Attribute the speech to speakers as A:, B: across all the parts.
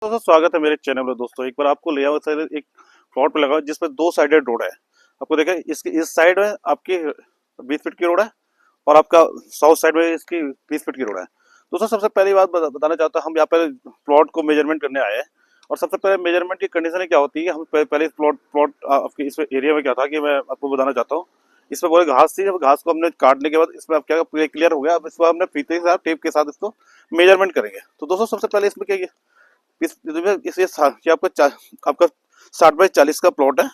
A: दोस्तों स्वागत है मेरे चैनल में। दोस्तों एक बार आपको ले आओ एक प्लॉट पे लगाओ जिसपे दो साइडेड रोड है। आपको देखा इसकी इस साइड में आपकी 20 फीट की रोड है और आपका साउथ साइड में इसकी 20 फीट की रोड है। दोस्तों सबसे पहली बात बताना चाहता हूँ, हम यहाँ पे प्लॉट को मेजरमेंट करने आए हैं और सबसे पहले मेजरमेंट की कंडीशन क्या होती है। हम पहले प्लॉट प्लॉट आपके इस एरिया में क्या था कि मैं आपको बताना चाहता हूँ। इसमें बोले घास थी, जब घास को हमने काटने के बाद इसमें अब क्या क्लियर हो गया। अब इसको हमने फीते के साथ टेप के साथ इसको मेजरमेंट करेंगे। तो दोस्तों सबसे पहले इसमें क्या कि आपका 60 बाई 40 का प्लॉट है,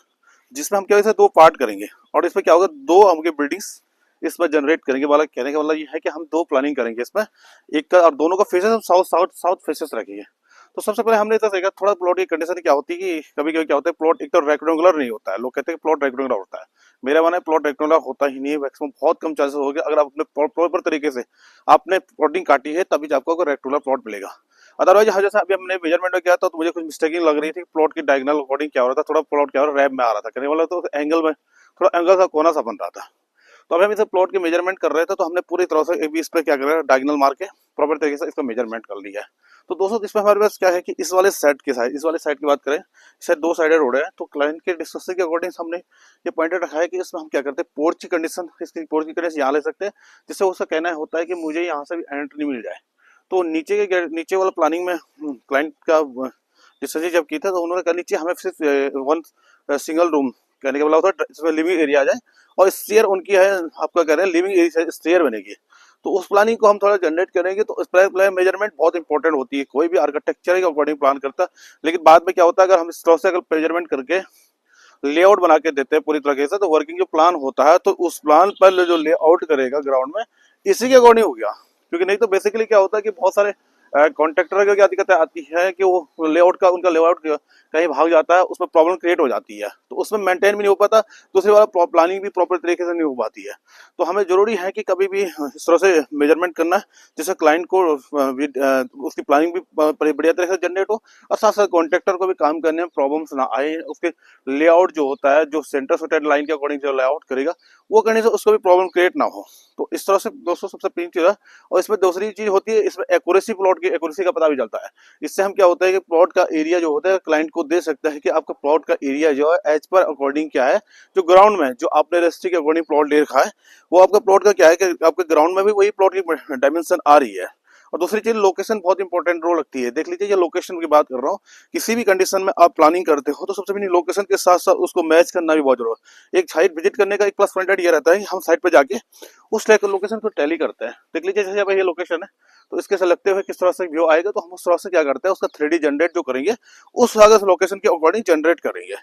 A: जिसमें हम क्या इसे दो पार्ट करेंगे और इसमें क्या होगा, दो हमके बिल्डिंग्स इसमें जनरेट करेंगे। वाला कहने का मतलब ये है कि हम दो प्लानिंग करेंगे इसमें, एक का और दोनों का फेसेस हम साउथ साउथ साउथ फेसेस रखेंगे। तो सबसे पहले हमने तो देखा थोड़ा प्लॉट की कंडीशन क्या होती है कि कभी कभी क्या होता है, प्लॉट एक तो रेक्टेंगुलर नहीं होता है। लोग कहते हैं प्लॉट रेक्टेंगुलर होता है, मेरा मानना है प्लॉट रेक्टेंगुलर होता ही नहीं है। मैक्सिमम बहुत कम चांसेस हो गए, अगर आपने प्रॉपर तरीके से आपने प्लॉटिंग काटी है तभी आपको रेक्टेंगुलर प्लॉट मिलेगा। अदरवाइज हाँ, जैसे अभी हमने मेजरमेंट में किया था तो मुझे कुछ मिस्टेकिंग लग रही थी। प्लॉट की डायगोनल अकॉर्डिंग क्या हो रहा था, थोड़ा प्लॉट क्या हो रहा है, रैप में आ रहा था, कहने वाला तो एंगल में थोड़ा एंगल सा कोना सा बन रहा था। तो अभी हम इसे प्लॉट की मेजरमेंट कर रहे थे, तो हमने पूरी तरह से इस पे क्या करा, डायगोनल मार के प्रॉपर तरीके से इसका मेजरमेंट कर लिया है। तो दोस्तों इसमें हमारे पास क्या है कि इस वाले साइड की साइड, इस वाले साइड की बात करें, शायद दो साइडेड रोड है। तो क्लाइंट के डिस्कशन के अकॉर्डिंग हमने ये पॉइंटेड रखा है कि इसमें हम क्या करते हैं, पोर्च की कंडीशन, इसकी पोर्च की कंडीशन यहाँ ले सकते हैं, जिससे उसका कहना होता है कि मुझे यहाँ से भी एंट्री मिल जाए। तो नीचे वाला प्लानिंग में क्लाइंट का डिस्कशन जब की था तो उन्होंने कहा नीचे हमें सिर्फ वन सिंगल रूम, कहने का मतलब होता है इसमें लिविंग एरिया आ जाए और स्टेयर उनकी है, आपका कह रहे हैं लिविंग एरिया स्टेयर बनेगी। तो उस प्लानिंग को हम थोड़ा जनरेट करेंगे। तो उस प्लान मेजरमेंट बहुत इंपॉर्टेंट होती है, कोई भी आर्किटेक्चर के अकॉर्डिंग प्लान करता है। लेकिन बाद में क्या होता है, अगर हम इस तरह से अगर मेजरमेंट करके लेआउट बना के देते हैं पूरी तरीके से, तो वर्किंग जो प्लान होता है तो उस प्लान पर जो लेआउट करेगा ग्राउंड में इसी के अकॉर्डिंग हो गया। क्योंकि नहीं तो बेसिकली क्या होता है कि बहुत सारे कॉन्ट्रेक्टर को क्या दिक्कत आती है कि वो लेआउट का उनका लेआउट कहीं भाग जाता है, उसमें प्रॉब्लम क्रिएट हो जाती है, तो उसमें मेंटेन भी नहीं हो पाता, दूसरी वाला प्लानिंग भी प्रॉपर तरीके से नहीं हो पाती है। तो हमें जरूरी है कि कभी भी इस तरह से मेजरमेंट करना है जिससे क्लाइंट को उसकी प्लानिंग भी बढ़िया तरह से जनरेट हो और साथ साथ कॉन्ट्रेक्टर को भी काम करने में प्रॉब्लम्स ना आए। उसके लेआउट जो होता है, जो सेंटर सुटेड लाइन के अकॉर्डिंग जो लेआउट करेगा वो करने से उसको भी प्रॉब्लम क्रिएट ना हो। तो इस तरह से दोस्तों सबसे पहली चीज है। और इसमें दूसरी चीज होती है, इसमें एक्यूरेसी, प्लॉट की एक्यूरेसी का पता भी चलता है। इससे हम क्या होता है कि प्लॉट का एरिया जो होता है क्लाइंट को दे सकता है कि आपका प्लॉट का एरिया जो है एज पर अकॉर्डिंग क्या है, जो ग्राउंड में जो आपने रजिस्ट्री के अकॉर्डिंग प्लॉट ले रखा है वो आपका प्लॉट का क्या है कि आपके ग्राउंड में भी वही प्लॉट की डायमेंशन आ रही है। और दूसरी चीज लोकेशन बहुत इंपॉर्टेंट रोल लगती है। देख लीजिए, ये लोकेशन की बात कर रहा हूँ, किसी भी कंडीशन में आप प्लानिंग करते हो तो सबसे पहले लोकेशन के साथ साथ उसको मैच करना भी बहुत जरूरी है। एक साइट विजिट करने का एक प्लस पॉइंट ये रहता है कि हम साइट पे जाके उस लोकेशन को टैली करते हैं। देख लीजिए जैसे ये लोकेशन है, तो इसके से लगते हुए किस तरह से व्यू आएगा, तो हम उस तरह से क्या करते हैं उसका 3D जनरेट जो करेंगे उस अगर लोकेशन के अकॉर्डिंग जनरेट करेंगे।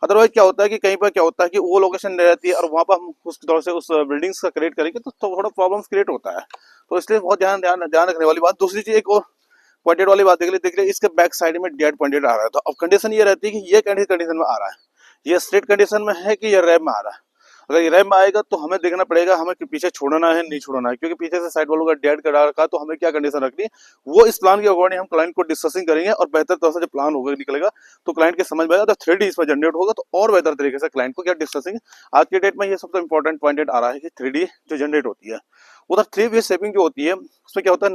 A: अदरवाइज क्या होता है कि कहीं पर क्या होता है कि वो लोकेशन रहती है और वहां पर हम उस तरह से उस बिल्डिंग्स का क्रिएट करेंगे तो थोड़ा प्रॉब्लम क्रिएट होता है। तो इसलिए बहुत ध्यान रखने वाली बात। दूसरी चीज एक और पॉइंटेड वाली बात देख रहे इसके बैक साइड में डेड पॉइंटेड आ रहा है। तो अब कंडीशन ये रहती है कि ये कंडीशन में आ रहा है, ये स्ट्रेट कंडीशन में है कि ये रैप में आ रहा है। अगर ये रैप में आएगा तो हमें देखना पड़ेगा हमें कि पीछे छोड़ना है नहीं छोड़ना है, क्योंकि पीछे से साइड वालों का डेड करा रखा, तो हमें क्या कंडीशन रखनी है वो इस प्लान के अकॉर्डिंग हम क्लाइंट को डिस्कसिंग करेंगे और बेहतर तरह से जो प्लान होगा निकलेगा तो क्लाइंट के समझ में आएगा। तो 3D इसमें जनरेट होगा तो और बेहतर तरीके से क्लाइंट को क्या डिस्कसिंग। आज के डेट में ये सबसे इंपॉर्टेंट पॉइंट आ रहा है कि 3D जो जनरेट होती है, उधर 3 वे शेपिंग जो होती है उसमें क्या होता है,